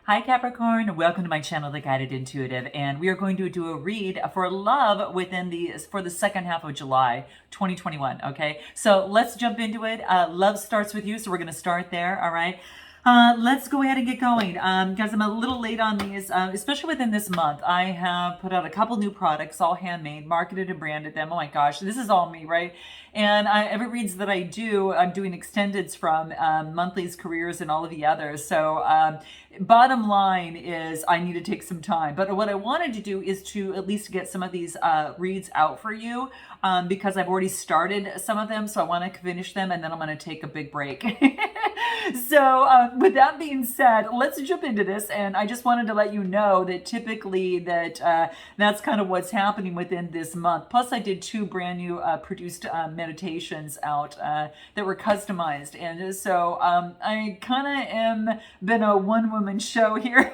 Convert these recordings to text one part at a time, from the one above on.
Hi Capricorn, welcome to my channel, The Guided Intuitive, and we are going to do a read for love for the second half of July 2021, okay? So let's jump into it. Love starts with you, so we're going to start there, all right? Let's go ahead and get going. Guys, I'm a little late on these, especially within this month. I have put out a couple new products, all handmade, marketed and branded them. Oh my gosh, this is all me, right? And every reads that I do, I'm doing extendeds from monthlies, careers, and all of the others. So bottom line is I need to take some time. But what I wanted to do is to at least get some of these reads out for you because I've already started some of them. So I want to finish them and then I'm going to take a big break. So with that being said, let's jump into this. And I just wanted to let you know that typically that's kind of what's happening within this month. Plus I did two brand new produced meditations out that were customized. And so I kind of am been a one-woman show here.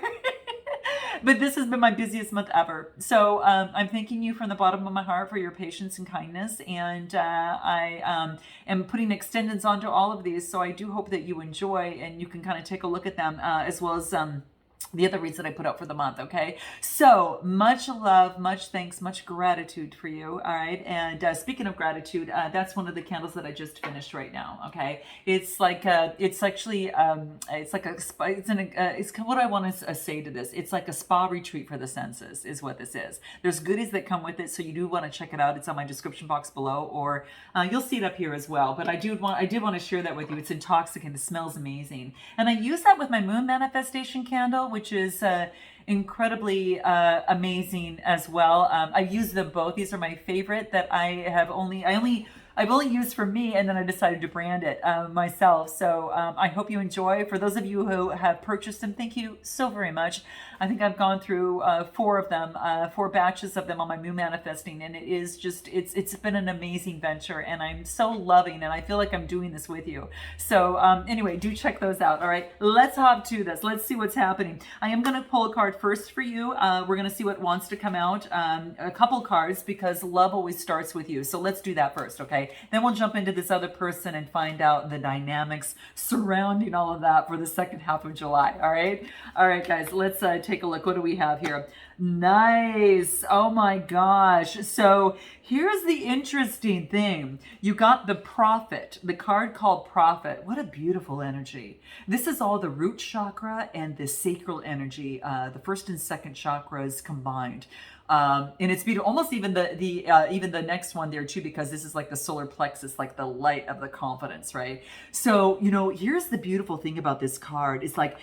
But this has been my busiest month ever. So I'm thanking you from the bottom of my heart for your patience and kindness. And I am putting extendeds onto all of these. So I do hope that you enjoy and you can kind of take a look at them as well as the other reads that I put out for the month, okay? So much love, much thanks, much gratitude for you, all right? And speaking of gratitude, that's one of the candles that I just finished right now, okay? It's like it's actually it's like a spa, it's what I want to say to this. It's like a spa retreat for the senses is what this is. There's goodies that come with it, so you do want to check it out. It's on my description box below, or you'll see it up here as well. But I did want to share that with you. It's intoxicant. It smells amazing, and I use that with my moon manifestation candle, which is incredibly amazing as well. I've used them both. These are my favorite that I've only used for me, and then I decided to brand it myself. So I hope you enjoy. For those of you who have purchased them, thank you so very much. I think I've gone through four batches of them on my moon manifesting, and it is just it's been an amazing venture, and I'm so loving, and I feel like I'm doing this with you. So anyway, do check those out. All right, let's hop to this. Let's see what's happening. I am going to pull a card first for you. We're going to see what wants to come out. A couple cards because love always starts with you. So let's do that first, okay? Then we'll jump into this other person and find out the dynamics surrounding all of that for the second half of July. All right, guys. Let's take a look. What do we have here? Nice. Oh my gosh. So here's the interesting thing. You got the Prophet, the card called Prophet. What a beautiful energy. This is all the root chakra and the sacral energy, the first and second chakras combined. And it's beautiful. Almost even the next one there too, because this is like the solar plexus, like the light of the confidence, right? So, here's the beautiful thing about this card. It's like,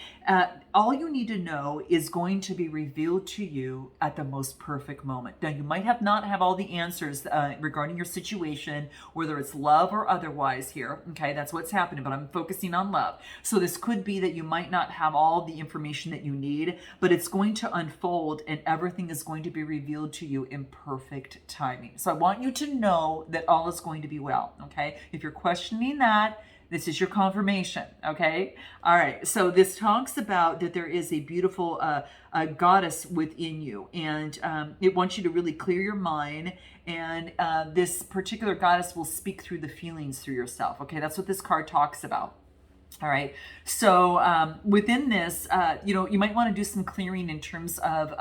all you need to know is going to be revealed to you at the most perfect moment. Now, you might not have all the answers regarding your situation, whether it's love or otherwise here. Okay, that's what's happening, but I'm focusing on love. So this could be that you might not have all the information that you need, but it's going to unfold and everything is going to be revealed to you in perfect timing. So I want you to know that all is going to be well, okay? If you're questioning that, this is your confirmation, okay? All right, so this talks about that there is a beautiful goddess within you, and it wants you to really clear your mind, and this particular goddess will speak through the feelings through yourself, okay? That's what this card talks about. All right. So within this, you might want to do some clearing in terms of,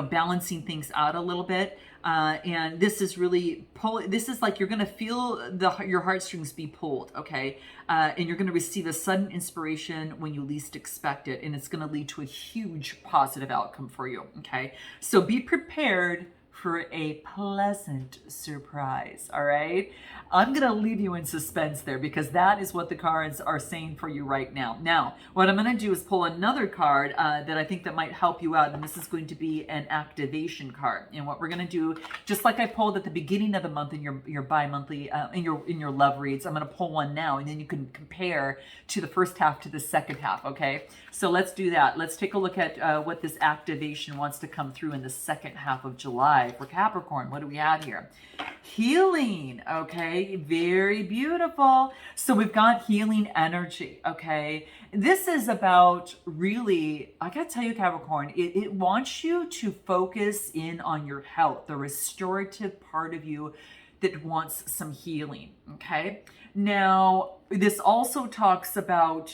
balancing things out a little bit. And this is really this is like you're going to feel your heartstrings be pulled. Okay. And you're going to receive a sudden inspiration when you least expect it. And it's going to lead to a huge positive outcome for you. Okay. So be prepared for a pleasant surprise, all right? I'm gonna leave you in suspense there because that is what the cards are saying for you right now. Now, what I'm gonna do is pull another card that I think that might help you out, and this is going to be an activation card. And what we're gonna do, just like I pulled at the beginning of the month in your bi-monthly, in your love reads, I'm gonna pull one now, and then you can compare to the first half to the second half, okay? So let's do that. Let's take a look at what this activation wants to come through in the second half of July. For Capricorn, what do we have here? Healing, okay, very beautiful. So we've got healing energy, okay? This is about really, I gotta tell you, Capricorn, it wants you to focus in on your health, the restorative part of you that wants some healing, okay? Now, this also talks about,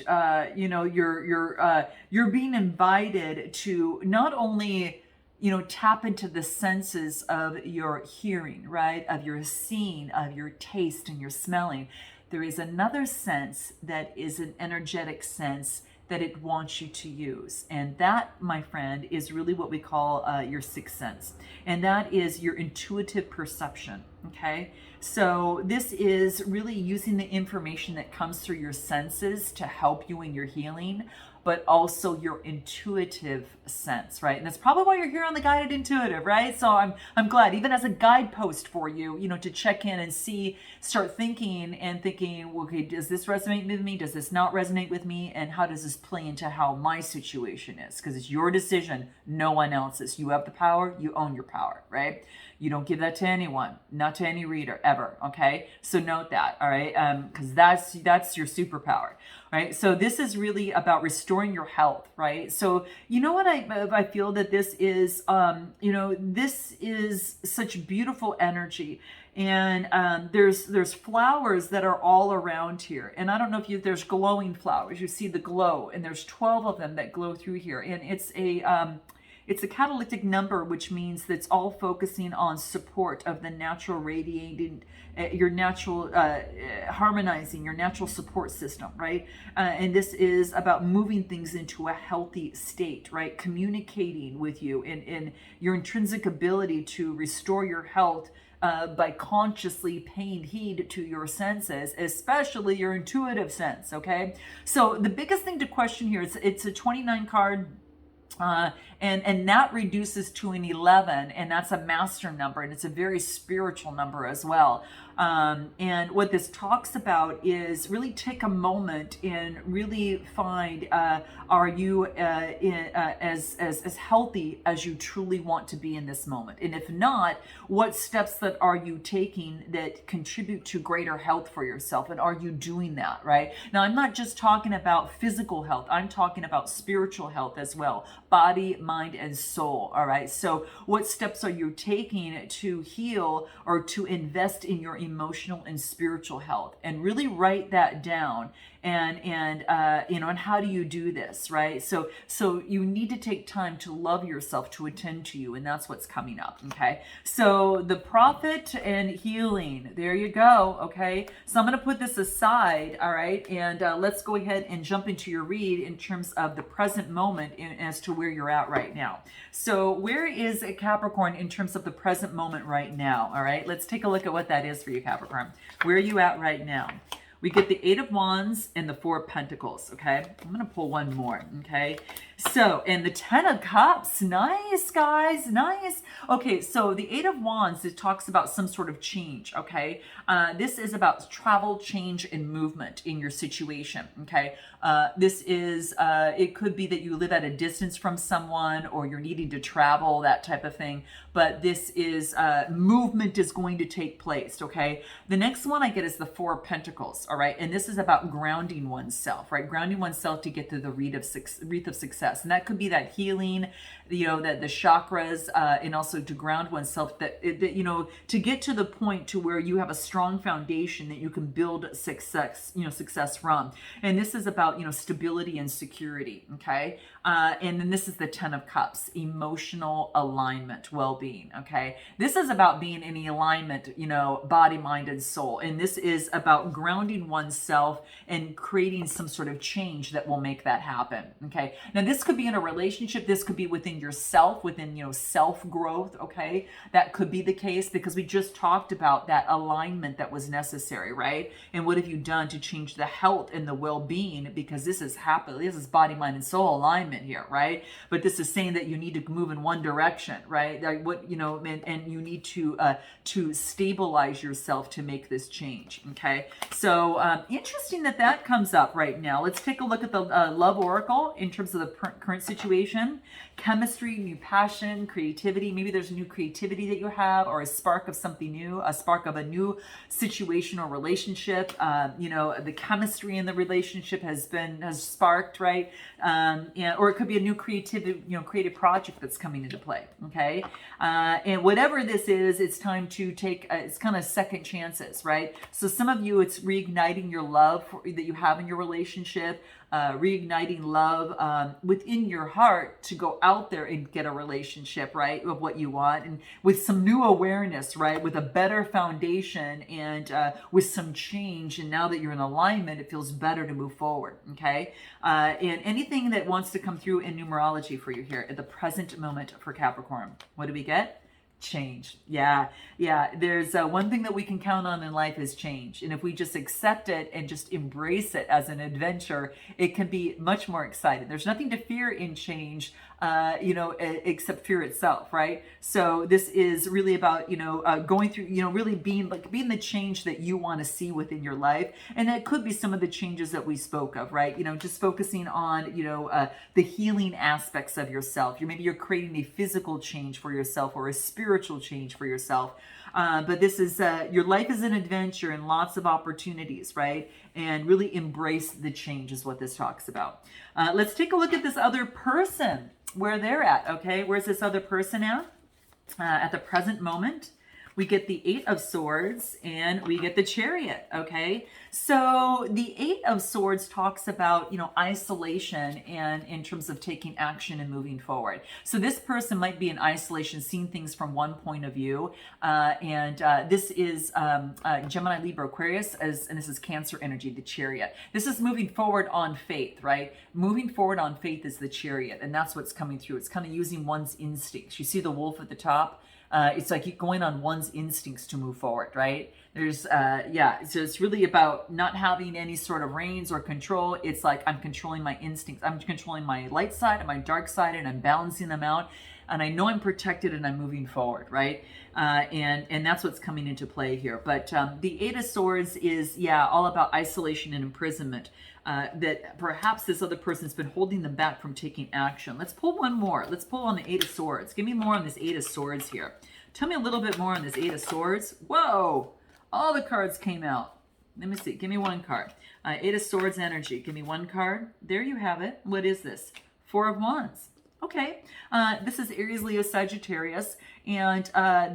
you know, you're being invited to not only, you know, tap into the senses of your hearing, right? Of your seeing, of your taste and your smelling. There is another sense that is an energetic sense that it wants you to use. And that, my friend, is really what we call your sixth sense. And that is your intuitive perception, okay? So this is really using the information that comes through your senses to help you in your healing, but also your intuitive sense, right? And that's probably why you're here on the Guided Intuitive, right? So I'm glad, even as a guidepost for you, you know, to check in and see, start thinking, okay, does this resonate with me? Does this not resonate with me? And how does this play into how my situation is? Because it's your decision, no one else's. You have the power, you own your power, right? You don't give that to anyone, not to any reader ever, okay? So note that, all right? Because that's your superpower, right? So this is really about restoring your health, right? So you know what I feel that this is, you know, this is such beautiful energy. And there's flowers that are all around here. And I don't know if there's glowing flowers. You see the glow, and there's 12 of them that glow through here. And it's a catalytic number, which means that's all focusing on support of the natural radiating, your natural harmonizing, your natural support system, right? And this is about moving things into a healthy state, right? Communicating with you and your intrinsic ability to restore your health by consciously paying heed to your senses, especially your intuitive sense, okay? So the biggest thing to question here, it's a 29 card, and that reduces to an 11, and that's a master number, and it's a very spiritual number as well. And what this talks about is really take a moment and really find, are you as healthy as you truly want to be in this moment? And if not, what steps that are you taking that contribute to greater health for yourself? And are you doing that, right? Now, I'm not just talking about physical health. I'm talking about spiritual health as well. Body, mind, and soul, all right? So what steps are you taking to heal or to invest in your emotional and spiritual health? And really write that down. And you know, and how do you do this, right? So you need to take time to love yourself, to attend to you, and that's what's coming up, okay? So the prophet and healing, there you go, okay? So I'm going to put this aside, all right? And let's go ahead and jump into your read in terms of the present moment as to where you're at right now. So where is a Capricorn in terms of the present moment right now, all right? Let's take a look at what that is for you, Capricorn. Where are you at right now? We get the Eight of Wands and the Four of Pentacles, okay? I'm going to pull one more, okay? So, and the Ten of Cups. Nice, guys. Nice. Okay, so the Eight of Wands, it talks about some sort of change, okay? This is about travel, change, and movement in your situation, okay? This is, it could be that you live at a distance from someone or you're needing to travel, that type of thing. But this is, movement is going to take place, okay? The next one I get is the Four of Pentacles, all right? And this is about grounding oneself, right? Grounding oneself to get to the wreath of success. And that could be that healing, you know, that the chakras, and also to ground oneself, that, you know, to get to the point to where you have a strong foundation that you can build success, you know, success from. And this is about, you know, stability and security, okay? And then this is the Ten of Cups, emotional alignment, well-being, okay? This is about being in alignment, you know, body, mind, and soul. And this is about grounding oneself and creating some sort of change that will make that happen, okay? Now, this could be in a relationship. This could be within yourself, within, you know, self-growth, okay? That could be the case because we just talked about that alignment that was necessary, right? And what have you done to change the health and the well-being? Because this is this is body, mind, and soul alignment here, right? But this is saying that you need to move in one direction, right? Like what, you know, and you need to stabilize yourself to make this change, okay? So interesting that comes up right now. Let's take a look at the love oracle in terms of the current situation. Chemistry, new passion, creativity. Maybe there's new creativity that you have, or a spark of something new, a spark of a new situation or relationship. You know, the chemistry in the relationship has sparked, right? Or it could be a new creative project that's coming into play. Okay, and whatever this is, it's time to take. It's kind of second chances, right? So some of you, it's reigniting reigniting your love that you have in your relationship, reigniting love within your heart to go out there and get a relationship, right, of what you want, and with some new awareness, right, with a better foundation, and with some change. And now that you're in alignment, it feels better to move forward, okay? And anything that wants to come through in numerology for you here at the present moment for Capricorn, what do we get? Change. Yeah. There's one thing that we can count on in life is change. And if we just accept it and just embrace it as an adventure, it can be much more exciting. There's nothing to fear in change, except fear itself, right? So this is really about, going through, really being the change that you want to see within your life. And that could be some of the changes that we spoke of, right? Just focusing on, the healing aspects of yourself. Maybe you're creating a physical change for yourself or a spiritual change for yourself. But this is, your life is an adventure and lots of opportunities, right? And really embrace the change is what this talks about. Let's take a look at this other person, where they're at, okay? Where's this other person at? At the present moment. We get the Eight of Swords and we get the Chariot, okay? So the Eight of Swords talks about, isolation and in terms of taking action and moving forward. So this person might be in isolation, seeing things from one point of view. This is Gemini, Libra, Aquarius, and this is Cancer energy, the Chariot. This is moving forward on faith, right? Moving forward on faith is the Chariot, and that's what's coming through. It's kind of using one's instincts. You see the wolf at the top? It's like going on one's instincts to move forward, right? There's, so it's really about not having any sort of reins or control. It's like I'm controlling my instincts. I'm controlling my light side and my dark side, and I'm balancing them out. And I know I'm protected and I'm moving forward, right? And that's what's coming into play here. But the Eight of Swords is, all about isolation and imprisonment. That perhaps this other person's been holding them back from taking action. Let's pull one more. Let's pull on the Eight of Swords. Give me more on this Eight of Swords here. Tell me a little bit more on this Eight of Swords. Whoa! All the cards came out. Let me see. Give me one card. Eight of Swords energy. Give me one card. There you have it. What is this? Four of Wands. Okay, this is Aries, Leo, Sagittarius, and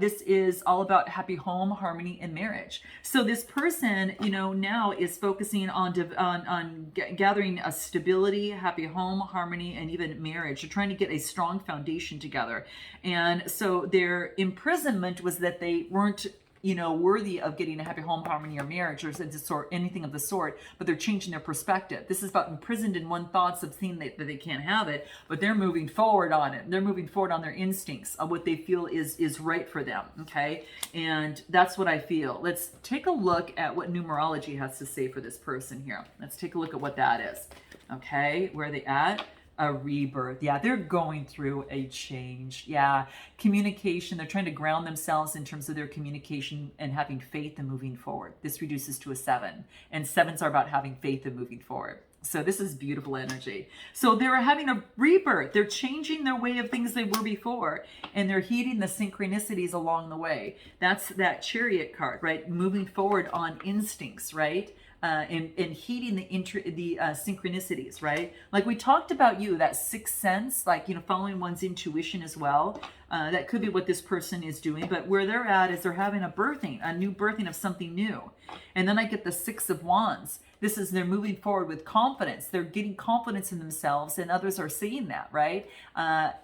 this is all about happy home, harmony, and marriage. So this person, now is focusing on gathering a stability, happy home, harmony, and even marriage. They're trying to get a strong foundation together. And so their imprisonment was that they weren't worthy of getting a happy home, harmony, or marriage, or anything of the sort, but they're changing their perspective. This is about imprisoned in one thoughts of seeing that they can't have it, but they're moving forward on it. They're moving forward on their instincts of what they feel is right for them, okay? And that's what I feel. Let's take a look at what numerology has to say for this person here. Let's take a look at what that is, okay? Where are they at? A rebirth. Yeah, they're going through a change. Yeah, communication. They're trying to ground themselves in terms of their communication and having faith and moving forward. This reduces to a 7. And 7s are about having faith and moving forward. So this is beautiful energy. So they're having a rebirth. They're changing their way of things they were before. And they're heeding the synchronicities along the way. That's that Chariot card, right? Moving forward on instincts, right? And heeding the synchronicities, right? Like we talked about that sixth sense, following one's intuition as well. That could be what this person is doing, but where they're at is they're having a new birthing of something new. And then I get the Six of Wands. They're moving forward with confidence. They're getting confidence in themselves, and others are seeing that, right?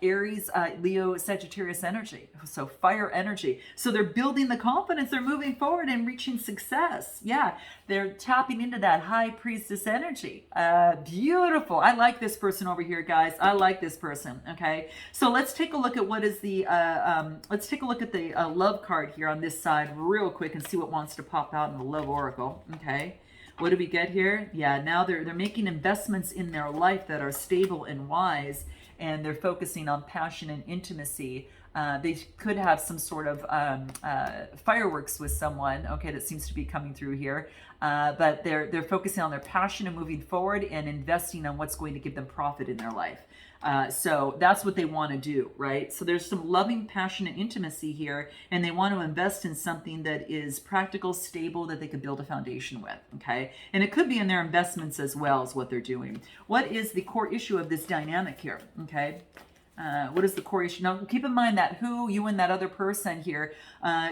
Aries, Leo, Sagittarius energy. So fire energy. So they're building the confidence. They're moving forward and reaching success. Yeah, they're tapping into that high priestess energy. Beautiful. I like this person over here, guys. I like this person. Okay. So let's take a look at what is the, love card here on this side real quick and see what wants to pop out in the love oracle. Okay. What do we get here? Yeah, now they're making investments in their life that are stable and wise, and they're focusing on passion and intimacy. They could have some sort of fireworks with someone, okay, that seems to be coming through here. But they're focusing on their passion and moving forward and investing on what's going to give them profit in their life. So that's what they want to do, right? So there's some loving, passion, and intimacy here, and they want to invest in something that is practical, stable, that they could build a foundation with, okay? And it could be in their investments as well as what they're doing. What is the core issue of this dynamic here, okay? What is the core issue? Now, keep in mind that who, you and that other person here,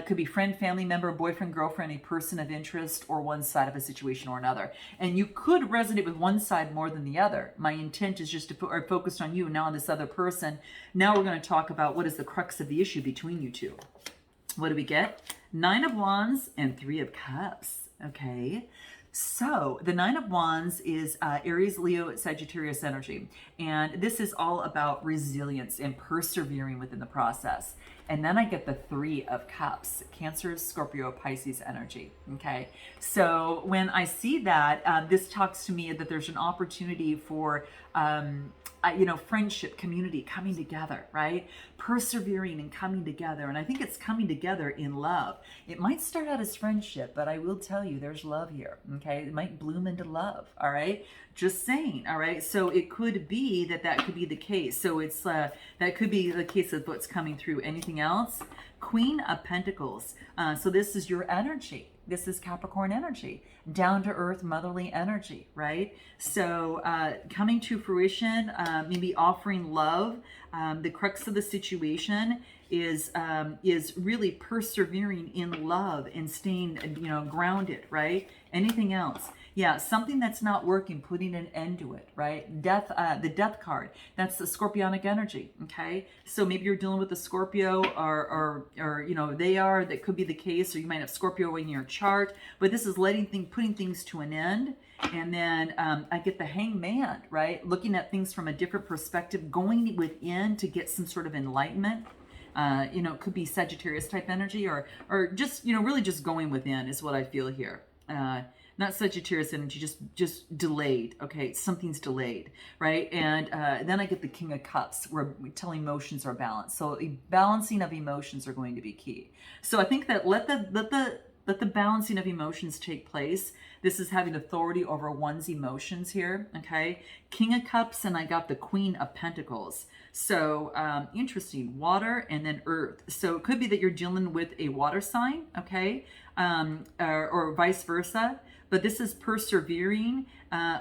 could be friend, family member, boyfriend, girlfriend, a person of interest, or one side of a situation or another. And you could resonate with one side more than the other. My intent is just to put focused on you, now on this other person. Now we're going to talk about what is the crux of the issue between you two. What do we get? 9 of Wands and 3 of Cups. Okay. So the 9 of Wands is Aries, Leo, Sagittarius energy. And this is all about resilience and persevering within the process. And then I get the 3 of Cups, Cancer, Scorpio, Pisces energy. Okay. So when I see that, this talks to me that there's an opportunity for, friendship, community coming together, right? Persevering and coming together. And I think it's coming together in love. It might start out as friendship, but I will tell you there's love here, okay? It might bloom into love, all right? Just saying, all right? So it could be that could be the case. So it's that could be the case of what's coming through. Anything else? Queen of Pentacles. So this is your energy. This is Capricorn energy, down to earth, motherly energy, right? So coming to fruition, maybe offering love. The crux of the situation is really persevering in love and staying, grounded, right? Anything else? Yeah, something that's not working, putting an end to it, right? Death, the death card, that's the scorpionic energy, okay? So maybe you're dealing with a Scorpio or that could be the case, or you might have Scorpio in your chart, but this is putting things to an end. And then I get the Hangman, right? Looking at things from a different perspective, going within to get some sort of enlightenment. It could be Sagittarius type energy or just, really just going within is what I feel here. Not Sagittarius energy, just delayed. Okay, something's delayed, right? And then I get the King of Cups, where telling emotions are balanced. So a balancing of emotions are going to be key. So I think that let the balancing of emotions take place. This is having authority over one's emotions here. Okay, King of Cups, and I got the Queen of Pentacles. So interesting, water and then earth. So it could be that you're dealing with a water sign, okay, or vice versa. But this is persevering.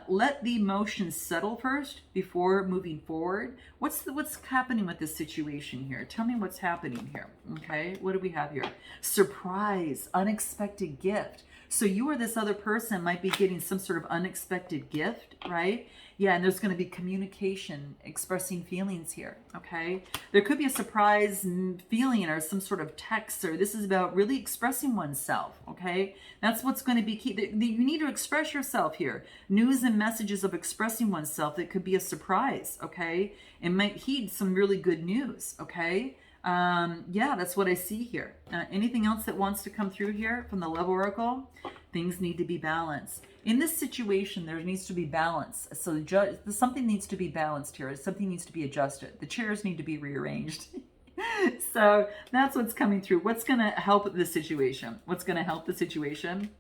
Let the emotions settle first before moving forward. What's happening with this situation here? Tell me what's happening here. Okay, what do we have here? Surprise, unexpected gift. So you or this other person might be getting some sort of unexpected gift, right? Yeah, and there's going to be communication, expressing feelings here, okay? There could be a surprise feeling or some sort of text, or this is about really expressing oneself, okay? That's what's going to be key. You need to express yourself here. News and messages of expressing oneself that could be a surprise, okay? It might heed some really good news, okay? Yeah, that's what I see here. Anything else that wants to come through here from the Love Oracle? Things need to be balanced. In this situation, there needs to be balance. So something needs to be balanced here. Something needs to be adjusted. The chairs need to be rearranged. So that's what's coming through. What's going to help the situation? What's going to help the situation?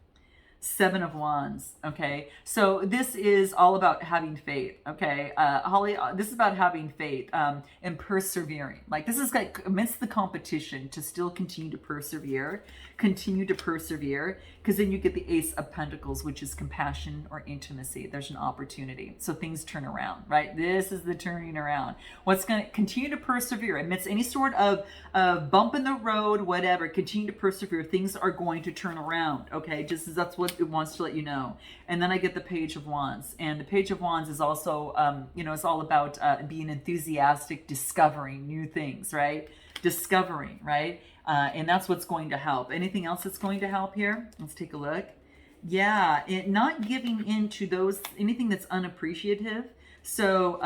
7 of Wands, okay? So this is all about having faith, okay? Holly, this is about having faith and persevering. Like, this is like amidst the competition to still continue to persevere, because then you get the Ace of Pentacles, which is compassion or intimacy. There's an opportunity. So things turn around, right? This is the turning around. What's going to continue to persevere amidst any sort of bump in the road, whatever, continue to persevere. Things are going to turn around, okay? Just as that's what it wants to let you know. And then I get the Page of Wands, and the Page of Wands is also it's all about being enthusiastic, discovering new things, right? Discovering, right? And that's what's going to help. Anything else that's going to help here? Let's take a look. Yeah, not giving in to anything that's unappreciative. So,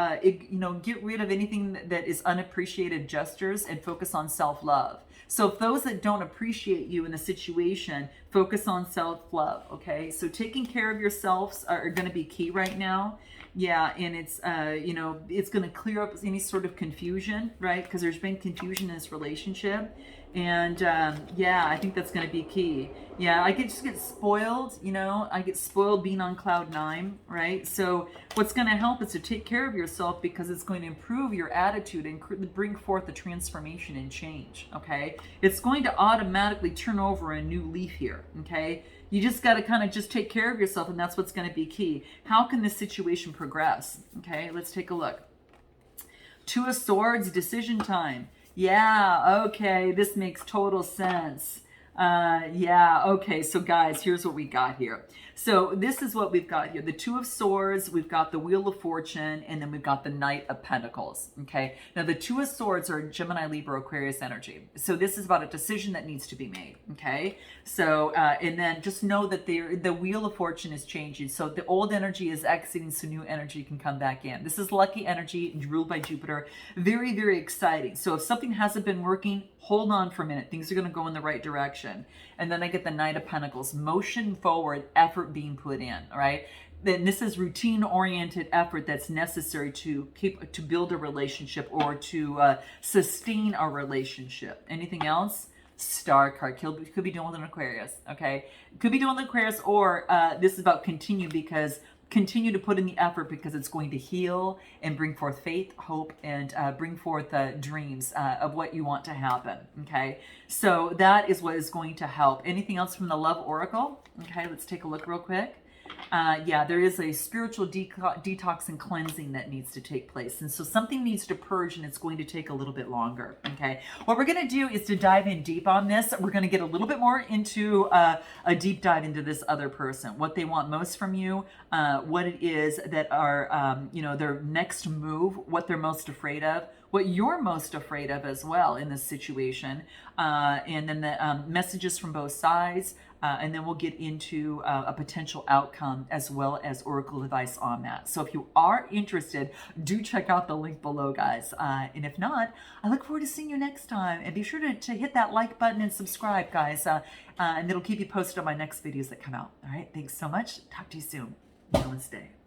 get rid of anything that is unappreciated gestures and focus on self-love. So if those that don't appreciate you in a situation, focus on self-love, okay? So taking care of yourselves are going to be key right now. Yeah, and it's, it's going to clear up any sort of confusion, right? Because there's been confusion in this relationship. And I think that's going to be key. Yeah, I could just get spoiled, I get spoiled being on cloud 9, right? So what's going to help is to take care of yourself, because it's going to improve your attitude and bring forth the transformation and change, okay? It's going to automatically turn over a new leaf here, okay? You just got to kind of just take care of yourself, and that's what's going to be key. How can this situation progress? Okay, let's take a look. Two of Swords, decision time. Yeah, okay, this makes total sense. Yeah, okay, so guys, here's what we got here. So this is what we've got here. The Two of Swords, we've got the Wheel of Fortune, and then we've got the Knight of Pentacles, okay? Now, the Two of Swords are Gemini, Libra, Aquarius energy. So this is about a decision that needs to be made, okay? So, and then just know that the Wheel of Fortune is changing. So the old energy is exiting, so new energy can come back in. This is lucky energy, ruled by Jupiter. Very, very exciting. So if something hasn't been working, hold on for a minute. Things are going to go in the right direction. And then I get the Knight of Pentacles, motion forward, effort being put in, all right? Then this is routine-oriented effort that's necessary to build a relationship or to sustain a relationship. Anything else? Star card. Could be dealing with an Aquarius, okay? Could be dealing with an Aquarius, or this is about continue to put in the effort because it's going to heal and bring forth faith, hope, and bring forth dreams of what you want to happen, okay? So that is what is going to help. Anything else from the Love Oracle? Okay, let's take a look real quick. Yeah, there is a spiritual detox and cleansing that needs to take place. And so something needs to purge, and it's going to take a little bit longer, okay? What we're going to do is to dive in deep on this. We're going to get a little bit more into a deep dive into this other person, what they want most from you, what it is that are, their next move, what they're most afraid of, what you're most afraid of as well in this situation, and then the messages from both sides, and then we'll get into a potential outcome as well as oracle advice on that. So if you are interested, do check out the link below, guys. And if not, I look forward to seeing you next time. And be sure to hit that like button and subscribe, guys. And it'll keep you posted on my next videos that come out. All right, thanks so much. Talk to you soon. Namaste.